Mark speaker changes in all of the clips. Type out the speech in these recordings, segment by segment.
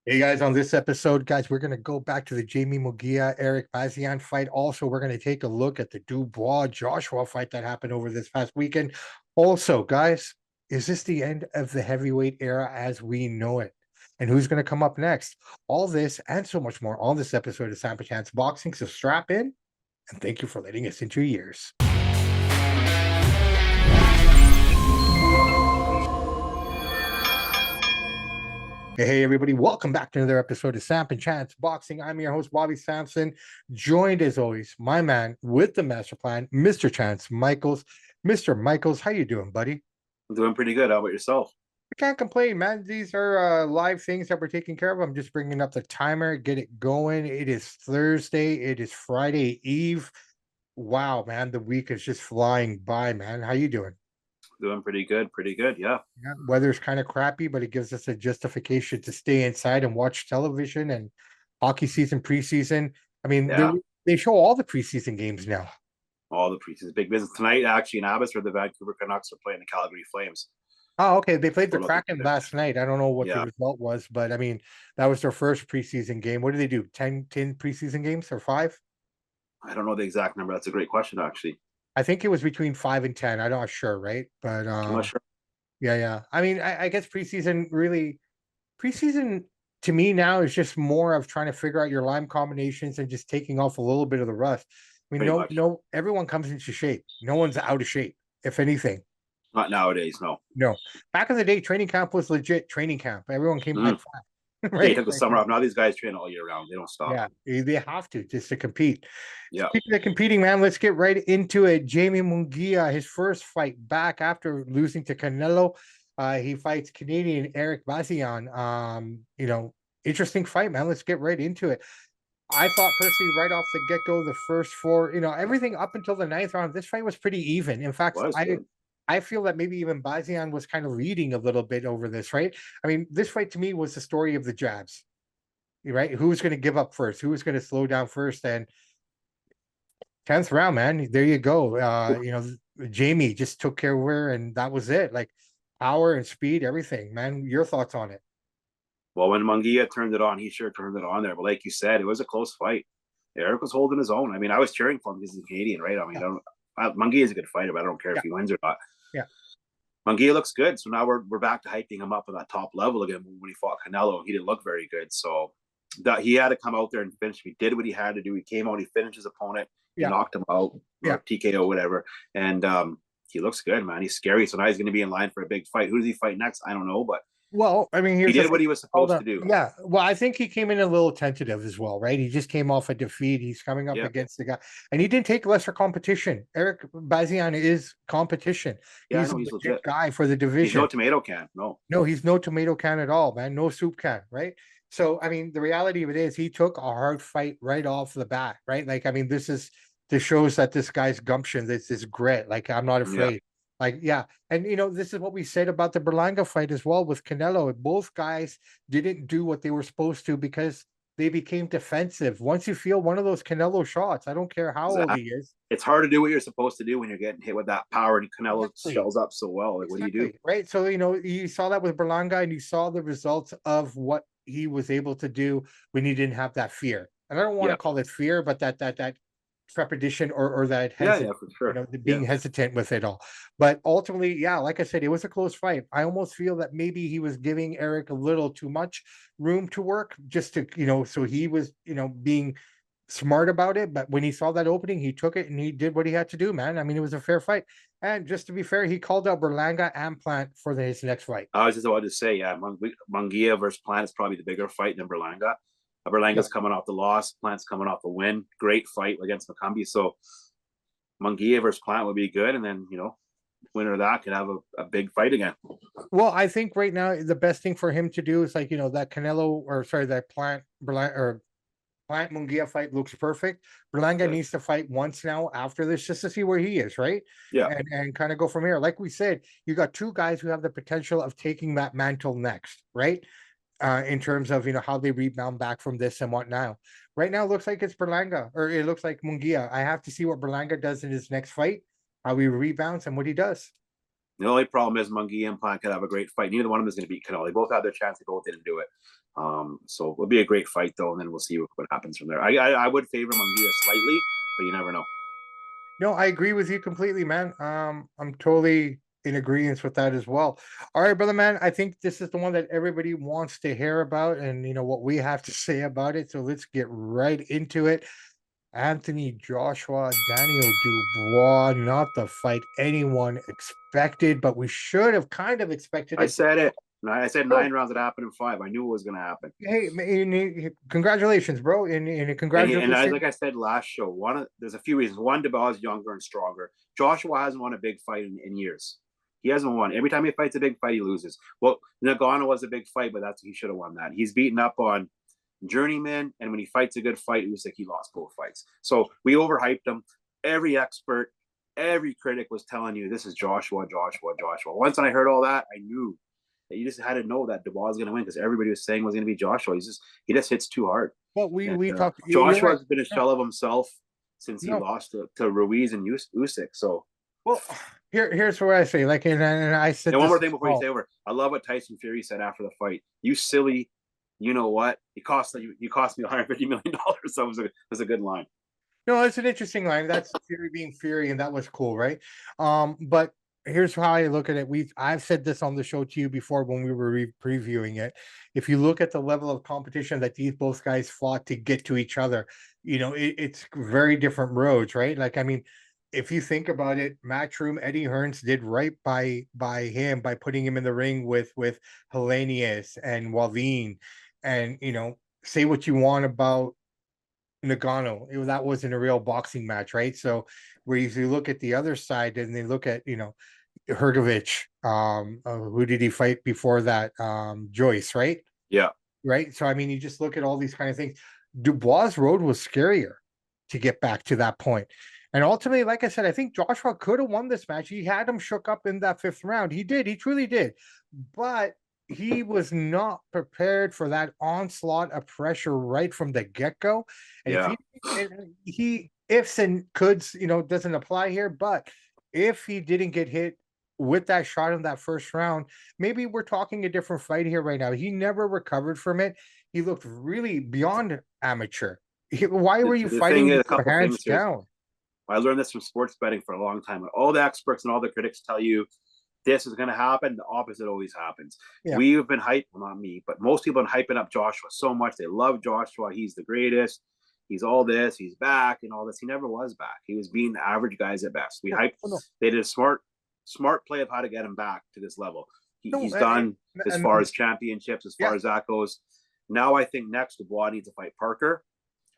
Speaker 1: Hey guys, on this episode, guys, we're going to go back to the Jamie Munguia, Eric Bazinyan fight. Also, we're going to take a look at the Dubois Joshua fight that happened over this past weekend. Also, guys, is this the end of the heavyweight era as we know it? And who's going to come up next? All this and so much more on this episode of Samp&Chance Boxing. So strap in and thank you for letting us into your ears. Hey, everybody, welcome back to another episode of Samp&Chance Boxing. I'm your host, Bobby Sampson, joined as always, my man with the master plan, Mr. Chance Michaels. Mr. Michaels, how you doing, buddy?
Speaker 2: I'm doing pretty good. How about yourself?
Speaker 1: I can't complain, man. These are live things that we're taking care of. I'm just bringing up the timer, get it going. It is Thursday. It is Friday Eve. Wow, man, the week is just flying by, man. How you doing?
Speaker 2: Doing pretty good. Pretty good. Yeah.
Speaker 1: Yeah, weather's kind of crappy, but it gives us a justification to stay inside and watch television and hockey season, preseason. I mean,
Speaker 2: Yeah.
Speaker 1: they show all the preseason games now.
Speaker 2: All the preseason big business tonight. Actually, in Abbotsford, the Vancouver Canucks are playing the Calgary Flames.
Speaker 1: Oh, okay. They played the
Speaker 2: What about
Speaker 1: Kraken last night. I don't know what the
Speaker 2: Yeah.
Speaker 1: result was, but I mean, that was their first preseason game. What did they do? 10 preseason games or five?
Speaker 2: I don't know the exact number. That's a great question, actually.
Speaker 1: I think it was between 5 and 10. I'm not sure, right? But
Speaker 2: I'm not sure.
Speaker 1: yeah. I mean, I guess preseason to me now is just more of trying to figure out your line combinations and just taking off a little bit of the rust. I mean,
Speaker 2: Pretty much.
Speaker 1: no, everyone comes into shape. No one's out of shape, if anything.
Speaker 2: Not nowadays. No.
Speaker 1: No. Back in the day, training camp was legit training camp. Everyone came back fat,
Speaker 2: They
Speaker 1: right?
Speaker 2: took the summer off. Now these guys train all year round. They don't stop.
Speaker 1: Yeah, they have to just to compete.
Speaker 2: Yeah.
Speaker 1: Speaking of competing, man, let's get right into it. Jamie Munguia, his first fight back after losing to Canelo. He fights Canadian Eric Bazinyan. Interesting fight, man. Let's get right into it. I thought personally, right off the get-go, the first four, everything up until the ninth round, this fight was pretty even. In fact,
Speaker 2: Was good.
Speaker 1: I feel that maybe even Bazian was kind of leading a little bit over this, right? I mean, this fight to me was the story of the jabs, right? Who was going to give up first? Who was going to slow down first? And 10th round, man, there you go. Jamie just took care of her, and that was it. Like power and speed, everything, man. Your thoughts on it?
Speaker 2: Well, when Munguia turned it on, he sure turned it on there. But like you said, it was a close fight. Eric was holding his own. I mean, I was cheering for him because he's a Canadian, right? I mean, Munguia is a good fighter, but I don't care if he wins or not.
Speaker 1: Yeah.
Speaker 2: Munguia looks good. So now we're back to hyping him up at that top level again. When he fought Canelo, he didn't look very good. So that he had to come out there and finish. He did what he had to do. He came out, he finished his opponent, he knocked him out, or TKO, whatever. And he looks good, man. He's scary. So now he's going to be in line for a big fight. Who does he fight next? I don't know, but
Speaker 1: well, I mean,
Speaker 2: he did what he was supposed to do.
Speaker 1: Yeah. Well, I think he came in a little tentative as well, right? He just came off a defeat. He's coming up against the guy, and he didn't take lesser competition. Eric Bazian is competition.
Speaker 2: Yeah,
Speaker 1: he's a
Speaker 2: he's
Speaker 1: legit
Speaker 2: legit
Speaker 1: guy for the division.
Speaker 2: He's no tomato can.
Speaker 1: No, he's no tomato can at all, man. No soup can, right? So, I mean, the reality of it is he took a hard fight right off the bat, right? Like, I mean, this shows that this guy's gumption, this grit. Like, I'm not afraid.
Speaker 2: Yeah.
Speaker 1: Like, yeah. And, this is what we said about the Berlanga fight as well with Canelo. Both guys didn't do what they were supposed to because they became defensive. Once you feel one of those Canelo shots, I don't care how old he is.
Speaker 2: It's hard to do what you're supposed to do when you're getting hit with that power, and Canelo shells up so well. Like, what do you do?
Speaker 1: Right. So, you saw that with Berlanga, and you saw the results of what he was able to do when he didn't have that fear. And I don't want to call it fear, but that trepidation or that
Speaker 2: for sure.
Speaker 1: Being hesitant with it all. But ultimately, like I said, it was a close fight. I almost feel that maybe he was giving Eric a little too much room to work just to, so he was, being smart about it. But when he saw that opening, he took it and he did what he had to do, man. I mean, it was a fair fight. And just to be fair, he called out Berlanga and Plant for his next fight.
Speaker 2: I was just about to say, Munguia versus Plant is probably the bigger fight than Berlanga. Berlanga's coming off the loss. Plant's coming off the win. Great fight against Macombi. So Munguia versus Plant would be good. And then, winner of that could have a big fight again.
Speaker 1: Well, I think right now the best thing for him to do is that Plant Munguia fight looks perfect. Berlanga needs to fight once now after this just to see where he is, right?
Speaker 2: Yeah.
Speaker 1: And kind of go from here. Like we said, you got two guys who have the potential of taking that mantle next, right? In terms of how they rebound back from this and what now. Right now, it looks like it's Berlanga, or it looks like Munguia. I have to see what Berlanga does in his next fight, how he rebounds and what he does.
Speaker 2: The only problem is Munguia and Plant could have a great fight. Neither one of them is going to beat Canelo. They both had their chance. They both didn't do it. So it'll be a great fight though, and then we'll see what happens from there. I would favor Munguia slightly, but you never know.
Speaker 1: No, I agree with you completely, man. I'm totally in agreement with that as well. All right, brother, man. I think this is the one that everybody wants to hear about, and you know what we have to say about it. So let's get right into it. Anthony Joshua, Daniel Dubois, not the fight anyone expected, but we should have kind of expected
Speaker 2: I
Speaker 1: it.
Speaker 2: said it. I said
Speaker 1: Oh,
Speaker 2: 9 rounds. It happened in 5. I knew it was going to happen.
Speaker 1: hey, congratulations, bro, and
Speaker 2: And
Speaker 1: congratulations.
Speaker 2: like I said last show, there's a few reasons. One, Dubois is younger and stronger. Joshua hasn't won a big fight in years. He hasn't won. Every time he fights a big fight, he loses. Well, Nagano was a big fight, but he should have won that. He's beaten up on journeyman, and when he fights a good fight, it was like he lost both fights. So we overhyped him. Every expert, every critic was telling you this is Joshua, Joshua, Joshua. Once I heard all that, I knew that you just had to know that Dubois was going to win because everybody was saying was going to be Joshua. He just hits too hard.
Speaker 1: Well,
Speaker 2: And
Speaker 1: we talked. You're
Speaker 2: Joshua
Speaker 1: right.
Speaker 2: has been a shell of himself since he
Speaker 1: No,
Speaker 2: lost to Ruiz and Usyk. So,
Speaker 1: well, here's what I say. Like, and I said
Speaker 2: and one
Speaker 1: this.
Speaker 2: more thing before you say over, I love what Tyson Fury said after the fight. You silly, you know what? You cost me $150 million. So it was a good line.
Speaker 1: No, it's an interesting line. That's Fury being Fury, and that was cool, right? But here's how I look at it. I've said this on the show to you before when we were previewing it. If you look at the level of competition that these both guys fought to get to each other, you know, it's very different roads, right? Like, I mean, if you think about it, Matchroom Eddie Hearns did right by him by putting him in the ring with Hellenius and Wallin, and you know, say what you want about Nagano. That wasn't a real boxing match, right? So where you look at the other side and they look at, you know, Hergovich, who did he fight before that? Joyce, right?
Speaker 2: Yeah.
Speaker 1: Right. So I mean, you just look at all these kind of things. Dubois' road was scarier to get back to that point. And ultimately, like I said, I think Joshua could have won this match. He had him shook up in that 5th round. He did, he truly did. But he was not prepared for that onslaught of pressure right from the get-go. And if
Speaker 2: Yeah.
Speaker 1: he ifs and coulds, you know, doesn't apply here, but if he didn't get hit with that shot in that 1st round, maybe we're talking a different fight here right now. He never recovered from it. He looked really beyond amateur. Why were you
Speaker 2: The thing
Speaker 1: fighting
Speaker 2: is, a
Speaker 1: with your
Speaker 2: couple
Speaker 1: hands
Speaker 2: things here.
Speaker 1: down?
Speaker 2: I learned this from sports betting for a long time. All the experts and all the critics tell you this is going to happen. The opposite always happens.
Speaker 1: Yeah.
Speaker 2: We've been hyped, well, not me, but most people have been hyping up Joshua so much. They love Joshua. He's the greatest. He's all this. He's back and all this. He never was back. He was being average guys at best. We hyped.
Speaker 1: No.
Speaker 2: They did a smart play of how to get him back to this level. He's done as
Speaker 1: and-
Speaker 2: far as championships, as far as that goes. Now I think next Dubois needs to fight Parker.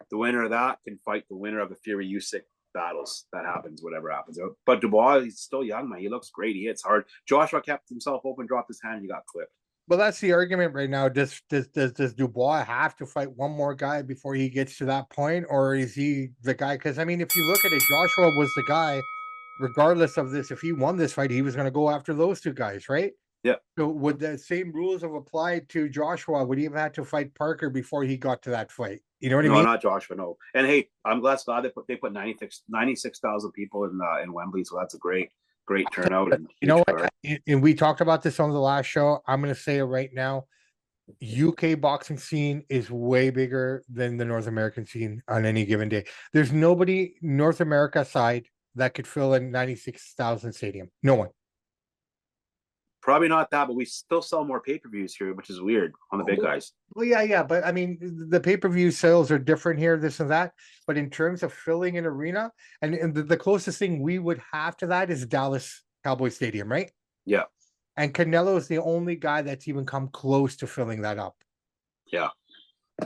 Speaker 2: The winner of that can fight the winner of the Fury Usyk battles. That happens, whatever happens. But Dubois, he's still young, man. He looks great. He hits hard. Joshua kept himself open, dropped his hand, and he got clipped.
Speaker 1: Well, that's the argument right now. Does Dubois have to fight one more guy before he gets to that point, or is he the guy? Because I mean, if you look at it, Joshua was the guy. Regardless of this, if he won this fight, he was going to go after those two guys, right?
Speaker 2: Yeah.
Speaker 1: So would the same rules have applied to Joshua? Would he have had to fight Parker before he got to that fight? You know what I mean?
Speaker 2: No, not Joshua. No. And hey, I'm glad they put 96,000 people in Wembley, so that's a great turnout. And
Speaker 1: you know what? And we talked about this on the last show. I'm going to say it right now. UK boxing scene is way bigger than the North American scene on any given day. There's nobody North America side that could fill a 96,000 stadium. No one.
Speaker 2: Probably not that, but we still sell more pay-per-views here, which is weird on the big guys.
Speaker 1: Well, yeah, but I mean, the pay-per-view sales are different here, this and that. But in terms of filling an arena, and the closest thing we would have to that is Dallas Cowboy Stadium, right?
Speaker 2: Yeah.
Speaker 1: And Canelo is the only guy that's even come close to filling that up.
Speaker 2: Yeah.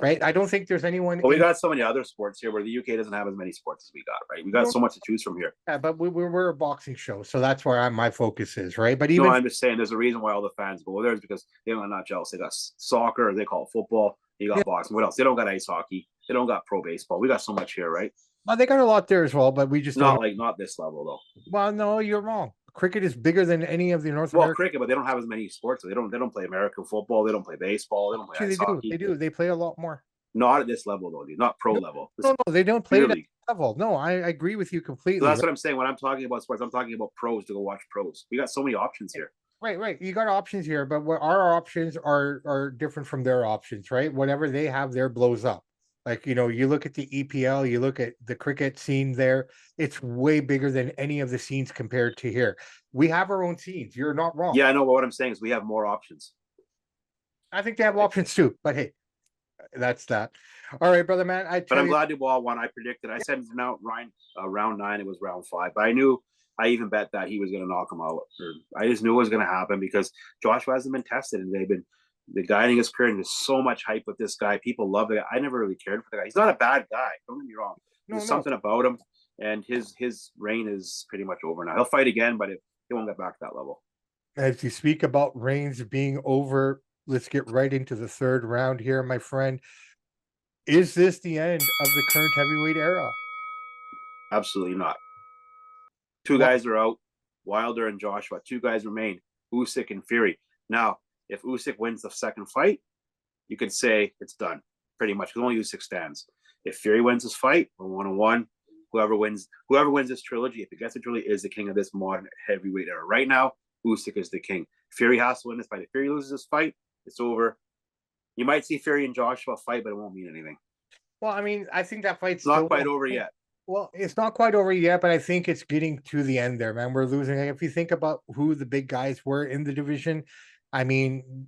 Speaker 1: Right. I don't think there's anyone.
Speaker 2: But we got so many other sports here where the UK doesn't have as many sports as we got, right? We got so much to choose from here.
Speaker 1: Yeah, but we're a boxing show, so that's where my focus is, right? But even
Speaker 2: I'm just saying there's a reason why all the fans go there is because they don't not jealous. They got soccer, they call it football, you got boxing. What else? They don't got ice hockey, they don't got pro baseball. We got so much here, right?
Speaker 1: Well, they got a lot there as well, but we just
Speaker 2: not this level though.
Speaker 1: Well, no, you're wrong. Cricket is bigger than any of the North
Speaker 2: American. Well, cricket, but they don't have as many sports. They don't play American football. They don't play baseball. They don't play ice hockey.
Speaker 1: They do. They play a lot more.
Speaker 2: Not at this level though, dude. Not pro level.
Speaker 1: No, they don't play at that level. No, I agree with you completely.
Speaker 2: So that's what I'm saying. When I'm talking about sports, I'm talking about pros to go watch pros. We got so many options here.
Speaker 1: Right. You got options here, but what our options are different from their options, right? Whatever they have there blows up. Like, you look at the EPL, you look at the cricket scene there, it's way bigger than any of the scenes compared to here. We have our own scenes. You're not wrong.
Speaker 2: Yeah, I know. But what I'm saying is we have more options.
Speaker 1: I think they have options too, but hey, that's that. All right, brother man. I
Speaker 2: But
Speaker 1: tell
Speaker 2: I'm
Speaker 1: you,
Speaker 2: glad Dubois won. I predicted. I said now Ryan round 9. It was round 5. But I knew. I even bet that he was going to knock him out. Or I just knew it was going to happen because Joshua hasn't been tested, and they've been the guiding his career. And there's so much hype with this guy. People love it. I never really cared for the guy. He's not a bad guy. Don't get me wrong.
Speaker 1: no,
Speaker 2: There's
Speaker 1: no.
Speaker 2: something about him, and his reign is pretty much over now. He'll fight again, but he won't get back to that level.
Speaker 1: As you speak about reigns being over, let's get right into the third round here, my friend. Is this the end of the current heavyweight era?
Speaker 2: Absolutely not. Two
Speaker 1: Well,
Speaker 2: guys are out. Wilder and Joshua. 2 guys remain. Usyk and Fury. Now, if Usyk wins the second fight, you could say it's done. Pretty much. Because only Usyk stands. If Fury wins this fight, we're 1-1. Whoever wins this trilogy, if it gets a trilogy, is the king of this modern heavyweight era. Right now, Usyk is the king. Fury has to win this fight. If Fury loses this fight, it's over. You might see Fury and Joshua fight, but it won't mean anything.
Speaker 1: I mean, I think that fight's
Speaker 2: It's not
Speaker 1: still
Speaker 2: quite over yet.
Speaker 1: Well, it's not quite over yet, but I think it's getting to the end there, man. We're losing. Like, if you think about who the big guys were in the division, I mean,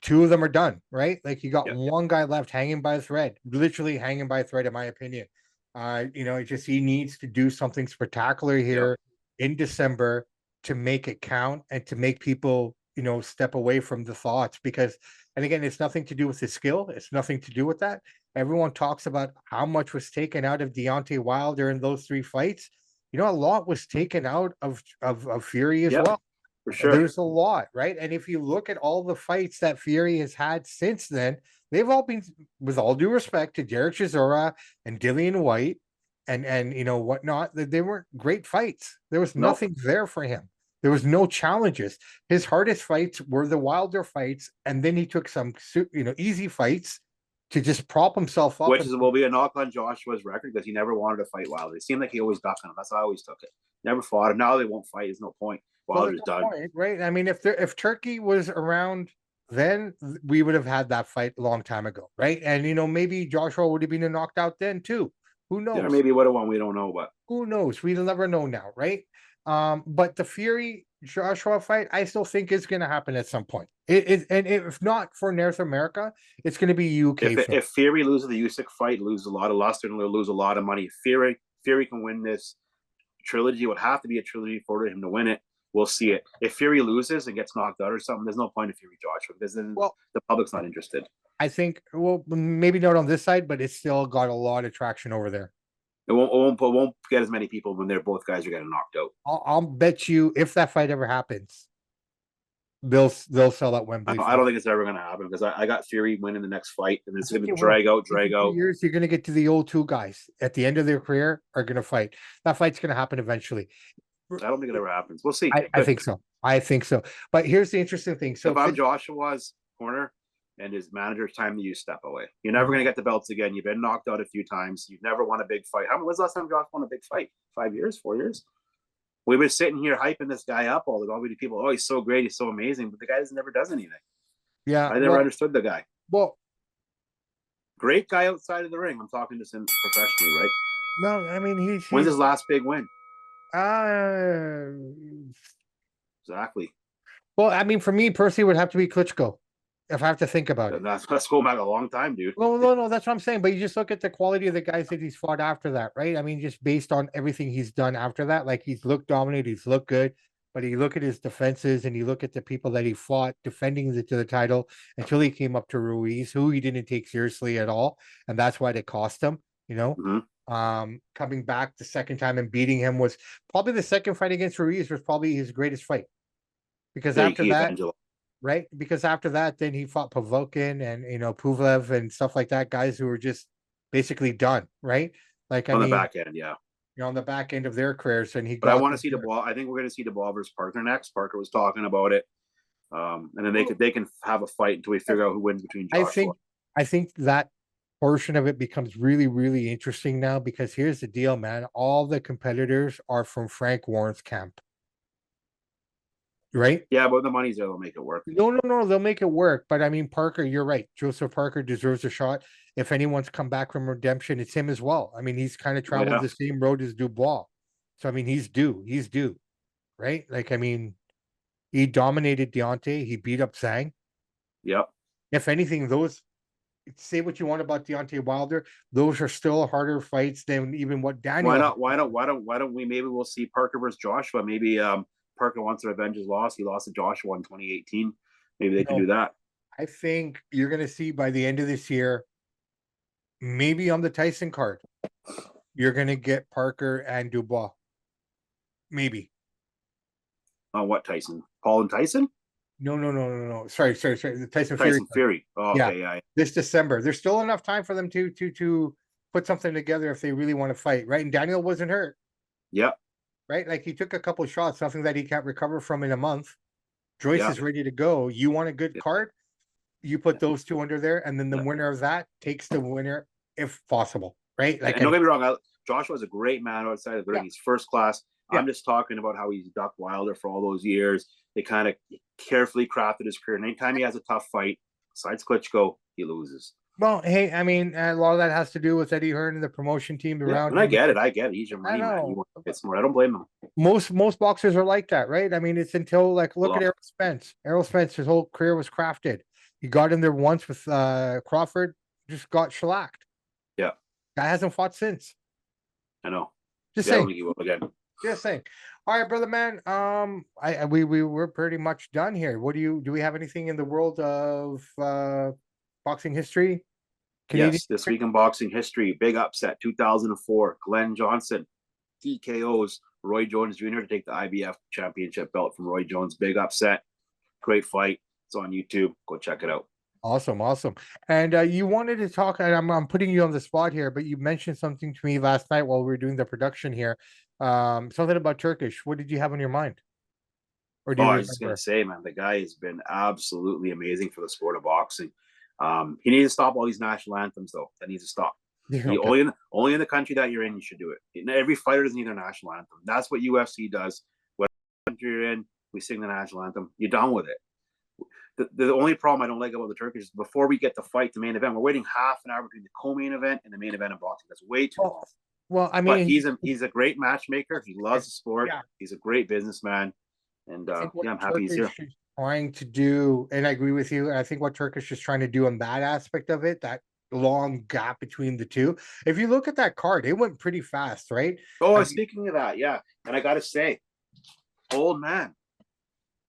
Speaker 1: 2 of them are done, right? Like, you got
Speaker 2: Yeah.
Speaker 1: one guy left hanging by a thread, literally hanging by a thread, in my opinion. It's just he needs to do something spectacular
Speaker 2: Yeah.
Speaker 1: here in December to make it count and to make people, step away from the thoughts because, and again, it's nothing to do with his skill. It's nothing to do with that. Everyone talks about how much was taken out of Deontay Wilder in those 3 fights. A lot was taken out of Fury as
Speaker 2: Yep,
Speaker 1: well.
Speaker 2: for sure.
Speaker 1: There's a lot, right? And if you look at all the fights that Fury has had since then, they've all been, with all due respect to Derek Chisora and Dillian White and whatnot, they weren't great fights. There was
Speaker 2: Nope.
Speaker 1: nothing there for him. There was no challenges. His hardest fights were the Wilder fights, and then he took some easy fights to just prop himself up.
Speaker 2: Which will be a knock on Joshua's record because he never wanted to fight Wilder. It seemed like he always ducked him. That's how I always took it. Never fought him. Now they won't fight. There's no point. Wilder's done.
Speaker 1: Point, right? I mean, if Turkey was around then, we would have had that fight a long time ago, right? And maybe Joshua would have been knocked out then too. Who knows?
Speaker 2: Yeah, maybe would have won. We don't know, but
Speaker 1: who knows? We'll never know now, right? But the Fury Joshua fight, I still think is going to happen at some point. And if not for North America, it's going to be UK.
Speaker 2: If Fury loses the Usyk fight, loses a lot of luster and lose a lot of money. If Fury can win this trilogy, it would have to be a trilogy for him to win it. We'll see it. If Fury loses and gets knocked out or something, there's no point in Fury Joshua because then the public's not interested.
Speaker 1: I think, well, maybe not on this side, but it's still got a lot of traction over there.
Speaker 2: It won't get as many people when they're both guys are getting knocked out.
Speaker 1: I'll bet you if that fight ever happens, they'll sell at Wembley.
Speaker 2: I don't think it's ever going to happen because I got Fury winning the next fight, and it's going to be drag out.
Speaker 1: Years, you're going to get to the old 2 guys at the end of their career are going to fight. That fight's going to happen eventually.
Speaker 2: I don't think it ever happens. We'll see.
Speaker 1: I think so. But here's the interesting thing. So
Speaker 2: if I'm Joshua's corner and his manager's time, you step away. You're never going to get the belts again. You've been knocked out a few times. You've never won a big fight. When was the last time Josh won a big fight? 5 years? 4 years? We've been sitting here hyping this guy up. All the people, oh, he's so great. He's so amazing. But the guy never does anything.
Speaker 1: Yeah.
Speaker 2: I never understood the guy.
Speaker 1: Well,
Speaker 2: great guy outside of the ring. I'm talking to him professionally, right?
Speaker 1: No, I mean,
Speaker 2: when's his last big win? Exactly.
Speaker 1: Well, I mean, for me personally, it would have to be Klitschko. If I have to think about it.
Speaker 2: That's going back a long time, dude.
Speaker 1: No, that's what I'm saying. But you just look at the quality of the guys that he's fought after that, right? I mean, just based on everything he's done after that, like he's looked dominant, he's looked good. But you look at his defenses and you look at the people that he fought defending the title until he came up to Ruiz, who he didn't take seriously at all. And that's why they cost him, coming back the second time and beating him was probably the second fight against Ruiz was probably his greatest fight. Because after that, right? Because after that, then he fought Pavokin and Puvlev and stuff like that, guys who were just basically done, right? Like
Speaker 2: on the back end, yeah.
Speaker 1: On the back end of their careers, and
Speaker 2: But I want to see Dubois. I think we're going to see Dubois versus Parker next. Parker was talking about it, and then they can have a fight until we figure out who wins between Joshua.
Speaker 1: I think that portion of it becomes really, really interesting now because here's the deal, man. All the competitors are from Frank Warren's camp. right?
Speaker 2: Yeah, but the money's there, they'll make it work.
Speaker 1: No, they'll make it work. But I mean, Parker, you're right. Joseph Parker deserves a shot. If anyone's come back from redemption, it's him as well. I mean, he's kind of traveled the same road as Dubois. So I mean, he's due. He's due, right? Like, I mean, he dominated Deontay. He beat up Zhang.
Speaker 2: Yep.
Speaker 1: If anything, those say what you want about Deontay Wilder, those are still harder fights than even what Daniel.
Speaker 2: Why don't we, maybe we'll see Parker versus Joshua. Maybe Parker wants to revenge his loss. He lost to Joshua in 2018. Maybe they can do that.
Speaker 1: I think you're gonna see by the end of this year, maybe on the Tyson card, you're gonna get Parker and Dubois. Maybe.
Speaker 2: What Tyson? Paul and Tyson?
Speaker 1: No. Sorry. The Tyson
Speaker 2: Fury. Oh, okay, yeah.
Speaker 1: This December. There's still enough time for them to put something together if they really want to fight, right? And Daniel wasn't hurt.
Speaker 2: Yep.
Speaker 1: Right? Like, he took a couple of shots, something that he can't recover from in a month. Joyce is ready to go. You want a good card? You put those two under there, and then the winner of that takes the winner if possible, right? Like,
Speaker 2: and don't get me wrong, Joshua's a great man outside of the ring. He's first class. I'm just talking about how he's ducked Wilder for all those years. They kind of carefully crafted his career. And anytime he has a tough fight, besides Klitschko, he loses.
Speaker 1: Well, hey, I mean, a lot of that has to do with Eddie Hearn and the promotion team around.
Speaker 2: And I get it. He's your money man. He wants to get smart. I don't blame him.
Speaker 1: Most boxers are like that, right? I mean, it's until, like, look at Errol Spence. Errol Spence, his whole career was crafted. He got in there once with Crawford, just got shellacked.
Speaker 2: Yeah.
Speaker 1: Guy hasn't fought since.
Speaker 2: I know.
Speaker 1: Just saying.
Speaker 2: He will again.
Speaker 1: Just saying. All right, brother man. We were pretty much done here. Do we have anything in the world of boxing history?
Speaker 2: Canadian yes, this week in boxing history, big upset, 2004. Glenn Johnson TKOs Roy Jones Jr. to take the IBF championship belt from Roy Jones. Big upset. Great fight. It's on YouTube. Go check it out.
Speaker 1: Awesome. And you wanted to talk, and I'm putting you on the spot here, but you mentioned something to me last night while we were doing the production here. Something about Turkish. What did you have on your mind?
Speaker 2: Or do you I was just gonna say, man, the guy has been absolutely amazing for the sport of boxing. He needs to stop all these national anthems, though. That needs to stop. Okay. Only in the country that you're in, you should do it. Every fighter doesn't need their national anthem. That's what UFC does. What country you're in, we sing the national anthem. You're done with it. The only problem I don't like about the Turkish is before we get to fight the main event, we're waiting half an hour between the co-main event and the main event of boxing. That's way too long.
Speaker 1: Well, I mean,
Speaker 2: but he's a great matchmaker. He loves the sport. Yeah. He's a great businessman, and I'm happy he's here.
Speaker 1: Trying to do, and I agree with you. I think what Turkish is trying to do on that aspect of it, that long gap between the two. If you look at that card, it went pretty fast, right?
Speaker 2: Oh, speaking of that, yeah, and I got to say, old man.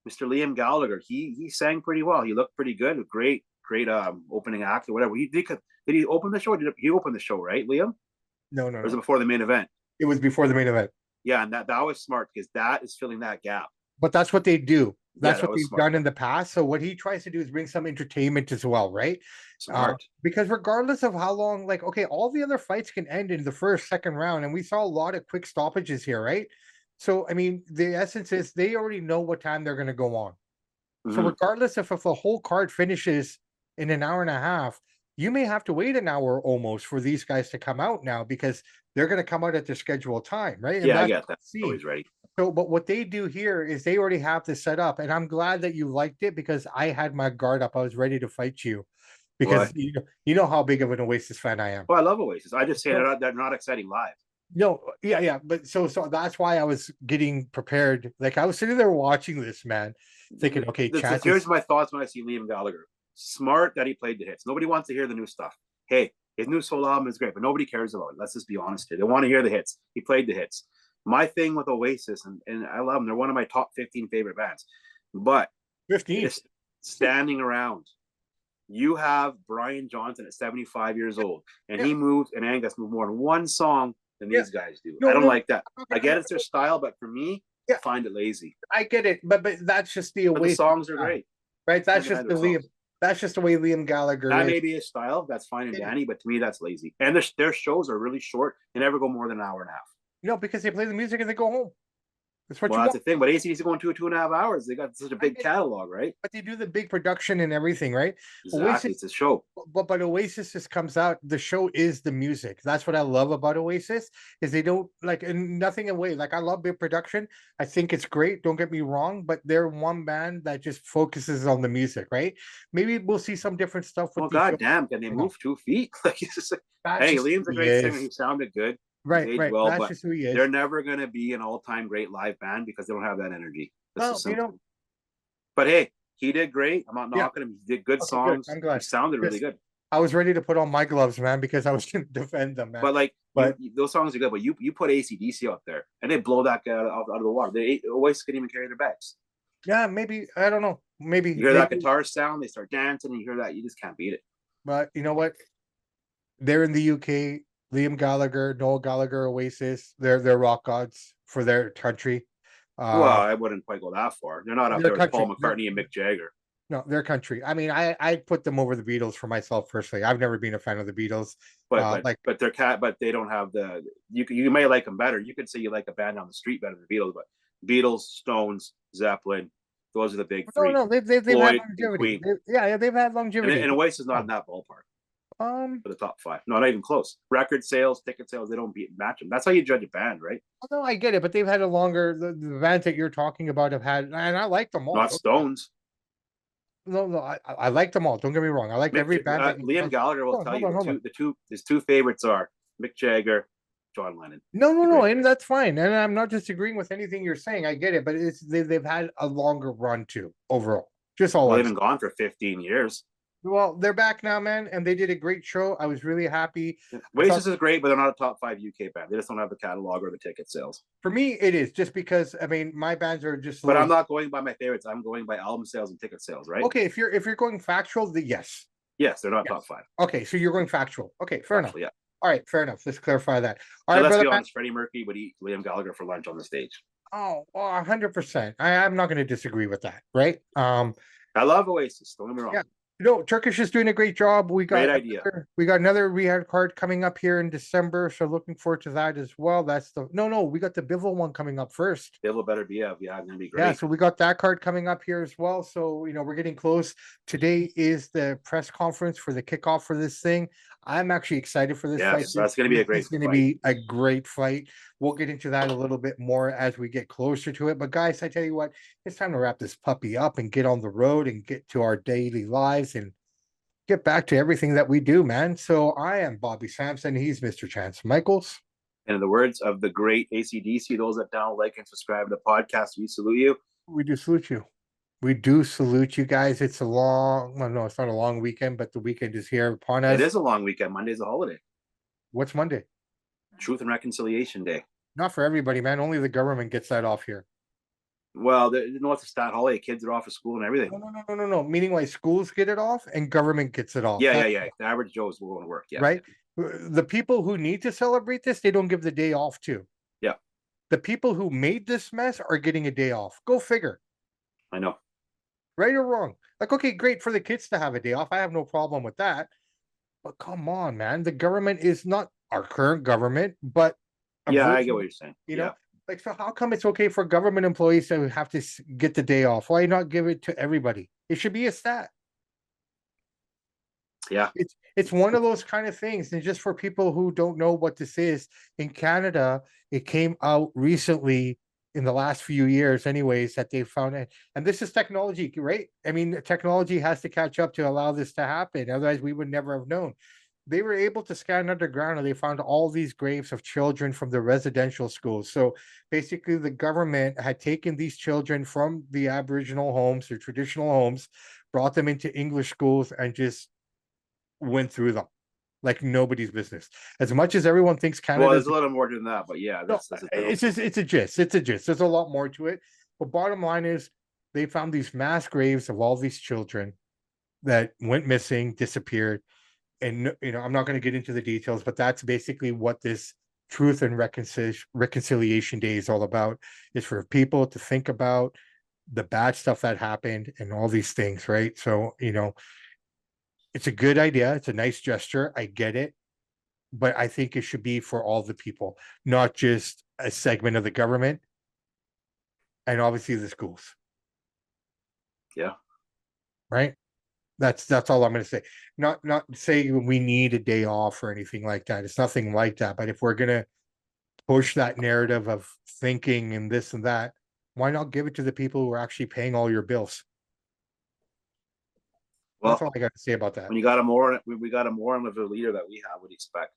Speaker 2: Mr. Liam Gallagher, he sang pretty well. He looked pretty good. Great opening act or whatever. Did he open the show? He opened the show, right, Liam?
Speaker 1: No.
Speaker 2: Or was it before the main event?
Speaker 1: It was before the main event.
Speaker 2: Yeah, and that was smart because that is filling that gap.
Speaker 1: But that's what they do. That's what they've done in the past. So what he tries to do is bring some entertainment as well, right?
Speaker 2: Smart.
Speaker 1: Because regardless of how long, like, okay, all the other fights can end in the first, second round, and we saw a lot of quick stoppages here, right? So, I mean, the essence is they already know what time they're going to go on. Mm-hmm. So regardless if the whole card finishes in an hour and a half, you may have to wait an hour almost for these guys to come out now because they're going to come out at their scheduled time, right? And
Speaker 2: yeah, I get that. Always ready.
Speaker 1: So, but what they do here is they already have this set up, and I'm glad that you liked it because I had my guard up. I was ready to fight you because you know how big of an Oasis fan I am.
Speaker 2: Well, I love Oasis. I just say they're not exciting live.
Speaker 1: No, yeah, but so that's why I was getting prepared. Like, I was sitting there watching this, man, thinking, okay,
Speaker 2: here's my thoughts when I see Liam Gallagher. Smart that he played the hits. Nobody wants to hear the new stuff. Hey, his new solo album is great, but nobody cares about it. Let's just be honest here. They want to hear the hits. He played the hits. My thing with Oasis, and I love them. They're one of my top 15 favorite bands. But
Speaker 1: 15
Speaker 2: standing around. You have Brian Johnson at 75 years old, and he moved, and Angus moved more than one song than these guys do. I don't like that. I get it's their style, but for me, I find it lazy.
Speaker 1: I get it, but that's just the Oasis.
Speaker 2: The songs are great,
Speaker 1: right? That's just the Liam. That's just the way Liam Gallagher.
Speaker 2: That may be his style. That's fine and dandy, but to me, that's lazy. And their shows are really short. They never go more than an hour and a half.
Speaker 1: No, because they play the music and they go home. That's what
Speaker 2: Well,
Speaker 1: you
Speaker 2: that's
Speaker 1: want.
Speaker 2: the thing. But ACDC going 2.5 hours. They got such a
Speaker 1: I
Speaker 2: big
Speaker 1: get it,
Speaker 2: catalog, right?
Speaker 1: but they do the big production and everything, right?
Speaker 2: Exactly.
Speaker 1: Oasis,
Speaker 2: It's a show.
Speaker 1: but Oasis just comes out. The show is the music. That's what I love about Oasis is they don't like and nothing away. Like I love big production. I think it's great. Don't get me wrong, but they're one band that just focuses on the music, right? Maybe we'll see some different stuff with
Speaker 2: Well,
Speaker 1: these shows.
Speaker 2: goddamn, can they move 2 feet? Like, it's just like,
Speaker 1: That's
Speaker 2: hey,
Speaker 1: just
Speaker 2: Liam's
Speaker 1: who
Speaker 2: a
Speaker 1: he
Speaker 2: great singer.
Speaker 1: is.
Speaker 2: He sounded good. He's
Speaker 1: Right,
Speaker 2: aged
Speaker 1: right.
Speaker 2: well,
Speaker 1: That's
Speaker 2: but
Speaker 1: just who he is.
Speaker 2: they're never going to be an all-time great live band because they don't have that energy. That's
Speaker 1: Well,
Speaker 2: just simple. But hey, he did great. I'm not
Speaker 1: yeah.
Speaker 2: knocking him. He did good
Speaker 1: Okay, good.
Speaker 2: songs.
Speaker 1: I'm
Speaker 2: He
Speaker 1: glad.
Speaker 2: sounded really
Speaker 1: Because
Speaker 2: good.
Speaker 1: I was ready to put on my gloves, man, because I was going to defend them, man.
Speaker 2: But like
Speaker 1: But
Speaker 2: those songs are good. But you put ACDC out there and they blow that guy out of the water. They always couldn't even carry their bags.
Speaker 1: yeah, maybe I don't know.
Speaker 2: You hear that
Speaker 1: Maybe.
Speaker 2: guitar sound, they start dancing, and you hear that, you just can't beat it.
Speaker 1: But you know what? They're in the UK. Liam Gallagher, Noel Gallagher, Oasis. They're rock gods for their country.
Speaker 2: Well,
Speaker 1: Uh,
Speaker 2: I wouldn't quite go that far. They're not up
Speaker 1: their
Speaker 2: there with Paul
Speaker 1: country.
Speaker 2: McCartney and Mick Jagger.
Speaker 1: No, their country. I mean, I put them over the Beatles for myself personally. I've never been a fan of the Beatles.
Speaker 2: But they're but they don't have the you may like them better. You could say you like a band on the street better than the Beatles, but Beatles, Stones, Zeppelin, those are the big
Speaker 1: no,
Speaker 2: three.
Speaker 1: no, they've had
Speaker 2: Floyd and
Speaker 1: longevity.
Speaker 2: Queen,
Speaker 1: Yeah, they've had longevity.
Speaker 2: and Oasis is not in that ballpark
Speaker 1: Um,
Speaker 2: for the top five. No, not even close. Record sales, ticket sales, they don't match them. That's how you judge a band, right?
Speaker 1: no, I get it, but they've had a longer. The bands that you're talking about have had, and I like them all.
Speaker 2: Not Stones.
Speaker 1: No, no, I like them all. Don't get me wrong. I like every band that you
Speaker 2: Liam Gallagher will tell
Speaker 1: hold
Speaker 2: you
Speaker 1: on, hold on.
Speaker 2: his two favorites are Mick Jagger, John Lennon.
Speaker 1: No, no, no, and that's fine. And I'm not disagreeing with anything you're saying. I get it, but they've had a longer run too overall. Just all
Speaker 2: Well,
Speaker 1: I'm
Speaker 2: they've been gone for 15 years.
Speaker 1: well, they're back now, man, and they did a great show. I was really happy.
Speaker 2: Oasis is great, but they're not a top 5 UK band. They just don't have the catalog or the ticket sales.
Speaker 1: For me, it is just because I mean my bands are just.
Speaker 2: But I'm not going by my favorites. I'm going by album sales and ticket sales, right?
Speaker 1: Okay, if you're going factual, yes.
Speaker 2: Yes, they're not top 5.
Speaker 1: Okay, so you're going factual. Okay, fair enough.
Speaker 2: Yeah.
Speaker 1: All right, fair enough. Let's clarify that. All
Speaker 2: right,
Speaker 1: let's
Speaker 2: be honest. Freddie Mercury would eat Liam Gallagher for lunch on the stage.
Speaker 1: Oh, 100%. I'm not going to disagree with that, right?
Speaker 2: I love Oasis. Don't get me wrong.
Speaker 1: Yeah. Turkish is doing a great job.
Speaker 2: Great idea.
Speaker 1: We got another rehab card coming up here in December, so looking forward to that as well. That's we got the Bivol one coming up first.
Speaker 2: Bivol better be gonna be great.
Speaker 1: Yeah, so we got that card coming up here as well. So we're getting close. Today is the press conference for the kickoff for this thing. I'm actually excited for this fight.
Speaker 2: That's going to be a great.
Speaker 1: It's going to be a great fight. We'll get into that a little bit more as we get closer to it. But guys, I tell you what, it's time to wrap this puppy up and get on the road and get to our daily lives and get back to everything that we do, man. So I am Bobby Sampson. He's Mr. Chance Michaels.
Speaker 2: And in the words of the great ACDC, those that download, like, and subscribe to the podcast, we salute you.
Speaker 1: We do salute you. We do salute you guys. It's a long, well, no, it's not a long weekend, but the weekend is here upon us.
Speaker 2: It is a long weekend. Monday's a holiday.
Speaker 1: What's Monday?
Speaker 2: Truth and Reconciliation Day.
Speaker 1: Not for everybody, man. Only the government gets that off here.
Speaker 2: Well, it's a stat holiday. Kids are off of school and everything.
Speaker 1: No. Meaning like schools get it off and government gets it off.
Speaker 2: Yeah. The average Joe's will go to work. Yeah.
Speaker 1: Right? The people who need to celebrate this, they don't give the day off to.
Speaker 2: Yeah.
Speaker 1: The people who made this mess are getting a day off. Go figure.
Speaker 2: I know.
Speaker 1: Right or wrong? Like, okay, great for the kids to have a day off. I have no problem with that. But come on, man. The government is not our current government, but
Speaker 2: I get what you're saying.
Speaker 1: You know, like, so how come it's okay for government employees to have to get the day off? Why not give it to everybody? It should be a stat.
Speaker 2: Yeah.
Speaker 1: It's one of those kind of things. And just for people who don't know what this is, in Canada, it came out recently in the last few years anyways, that they found it. And this is technology, right? I mean, technology has to catch up to allow this to happen. Otherwise, we would never have known. They were able to scan underground and they found all these graves of children from the residential schools. So basically the government had taken these children from the Aboriginal homes, their traditional homes, brought them into English schools and just went through them like nobody's business. As much as everyone thinks Canada,
Speaker 2: well, there's a little more than that, but yeah, that's
Speaker 1: it's a gist. There's a lot more to it. But bottom line is, they found these mass graves of all these children that went missing, disappeared, and I'm not going to get into the details, but that's basically what this Truth and Reconciliation Day is all about. Is for people to think about the bad stuff that happened and all these things, right? So it's a good idea. It's a nice gesture. I get it. But I think it should be for all the people, not just a segment of the government. and obviously the schools,
Speaker 2: Yeah.
Speaker 1: right? That's all I'm going to say. Not saying we need a day off or anything like that. It's nothing like that. But if we're going to push that narrative of thinking and this and that, why not give it to the people who are actually paying all your bills? That's
Speaker 2: Well,
Speaker 1: all I got to say about that.
Speaker 2: when you got a moron, we got a moron of a leader that we have, would expect.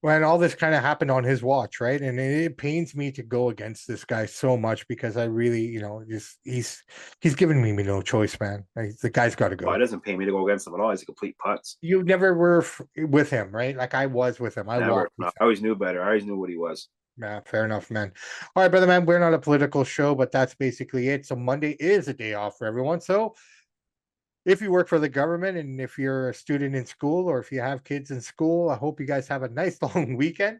Speaker 1: When all this kind of happened on his watch, right? And it pains me to go against this guy so much because I really, just he's giving me no choice, man. Like, the guy's got to
Speaker 2: Well, it
Speaker 1: go.
Speaker 2: doesn't pay me to go against him at all. He's a complete putz.
Speaker 1: You never were with him, right? Like I was with him. I
Speaker 2: Never.
Speaker 1: walked
Speaker 2: No,
Speaker 1: with
Speaker 2: I always knew better. I always knew what he was.
Speaker 1: him. Yeah, fair enough, man. All right, brother, man. We're not a political show, but that's basically it. So Monday is a day off for everyone. So if you work for the government and if you're a student in school or if you have kids in school, I hope you guys have a nice long weekend.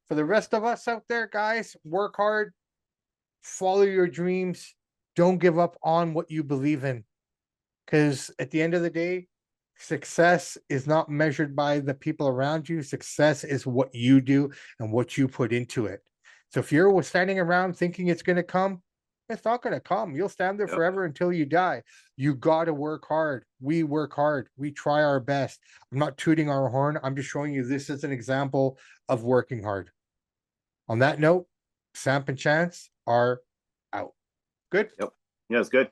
Speaker 1: For the rest of us out there, guys, work hard, follow your dreams, don't give up on what you believe in. Because at the end of the day, success is not measured by the people around you. Success is what you do and what you put into it. So if you're standing around thinking it's going to come, it's not going to come. You'll stand there
Speaker 2: Yep.
Speaker 1: forever until you die. You got to work hard. We work hard. We try our best. I'm not tooting our horn. I'm just showing you this as an example of working hard. On that note, Samp and Chance are out. Good.
Speaker 2: Yep. Yeah, it's good.